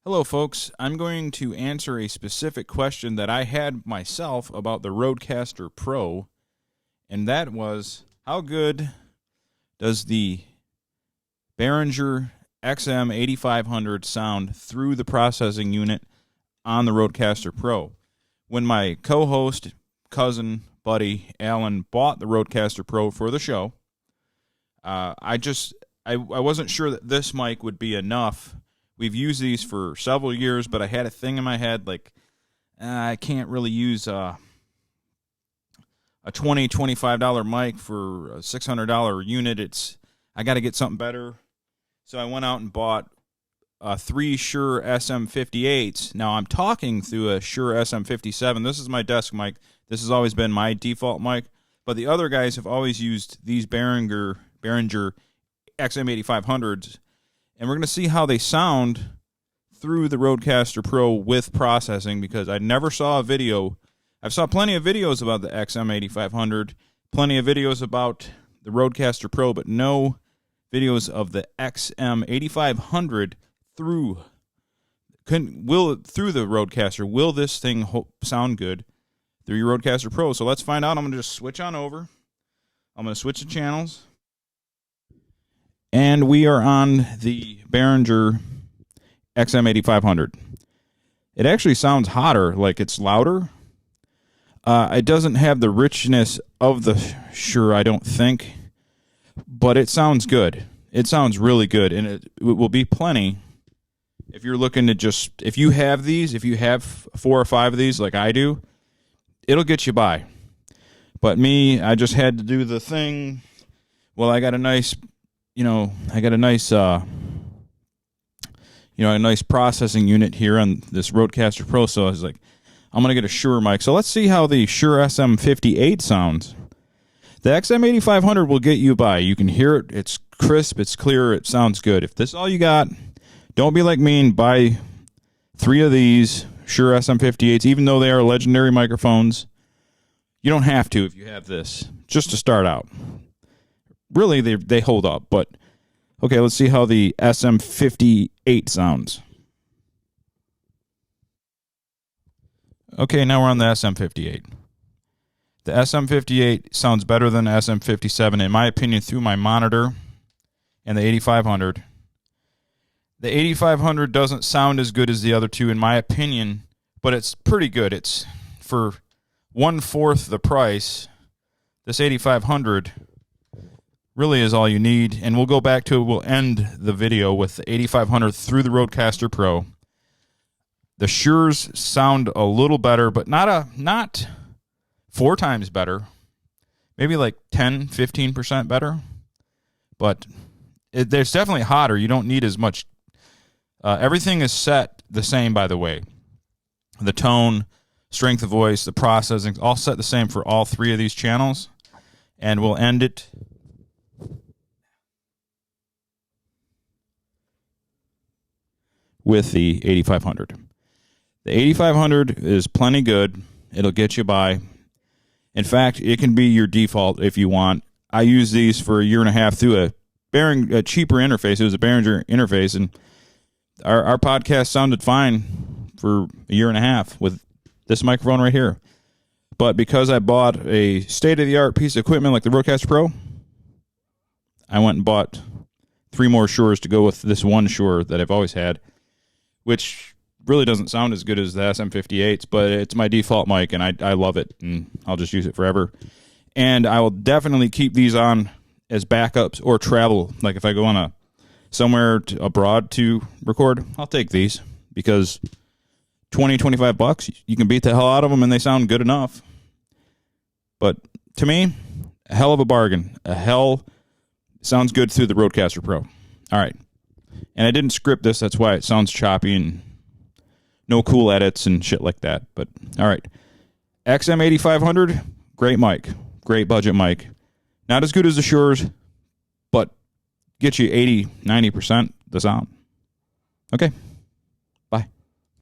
Hello folks, I'm going to answer a specific question that I had myself about the RØDECaster Pro, and that was, how good does the Behringer XM8500 sound through the processing unit on the RØDECaster Pro? When my co-host, cousin, buddy, Alan bought the RØDECaster Pro for the show, I wasn't sure that this mic would be enough. We've used these for several years, but I had a thing in my head like I can't really use a $25 mic for a $600 unit. I got to get something better. So I went out and bought 3 Shure SM58s. Now I'm talking through a Shure SM57. This is my desk mic. This has always been my default mic, but the other guys have always used these Behringer XM8500s. And we're going to see how they sound through the RØDECaster Pro with processing, because I never saw a video. I've saw plenty of videos about the XM8500, plenty of videos about the RØDECaster Pro, but no videos of the XM8500 through the RØDECaster. Will this thing sound good through your RØDECaster Pro? So let's find out. I'm going to just switch on over. I'm going to switch the channels. And we are on the Behringer XM8500. It actually sounds hotter, like it's louder. It doesn't have the richness of the Shure, I don't think, but it sounds good. It sounds really good, and it will be plenty if you're looking to if you have these, if you have 4 or 5 of these like I do, it'll get you by. But me, I just had to do the thing. Well, I got a nice... a nice processing unit here on this RØDECaster Pro, so I was like, I'm going to get a Shure mic. So let's see how the Shure SM58 sounds. The XM8500 will get you by. You can hear it. It's crisp. It's clear. It sounds good. If this is all you got, don't be like me and buy 3 of these Shure SM58s, even though they are legendary microphones. You don't have to if you have this, just to start out. Really, they hold up, but okay, let's see how the SM58 sounds. Okay, now we're on the SM58. The SM58 sounds better than the SM57, in my opinion, through my monitor and the 8500. The 8500 doesn't sound as good as the other two, in my opinion, but it's pretty good. It's for 1/4 the price. This 8500 really is all you need, and we'll go back to it. We'll end the video with the 8500 through the RØDECaster Pro. The Shures sound a little better, but not 4 times better. Maybe like 10-15% better. But there's definitely hotter. You don't need as much. Everything is set the same, by the way. The tone, strength of voice, the processing, all set the same for all 3 of these channels. And we'll end it with the 8500. The 8500 is plenty good. It'll get you by. In fact, it can be your default if you want. I used these for a year and a half through a cheaper interface. It was a Behringer interface, and our podcast sounded fine for a year and a half with this microphone right here. But because I bought a state-of-the-art piece of equipment like the RØDECaster Pro, I went and bought 3 more Shures to go with this one Shure that I've always had, which really doesn't sound as good as the SM58s, but it's my default mic, and I love it, and I'll just use it forever. And I will definitely keep these on as backups or travel. Like if I go on somewhere abroad to record, I'll take these, because $20-25, you can beat the hell out of them, and they sound good enough. But to me, a hell of a bargain. Sounds good through the RØDECaster Pro. All right. And I didn't script this. That's why it sounds choppy and no cool edits and shit like that. But, all right. XM8500, great mic. Great budget mic. Not as good as the Shures, but get you 80-90% the sound. Okay.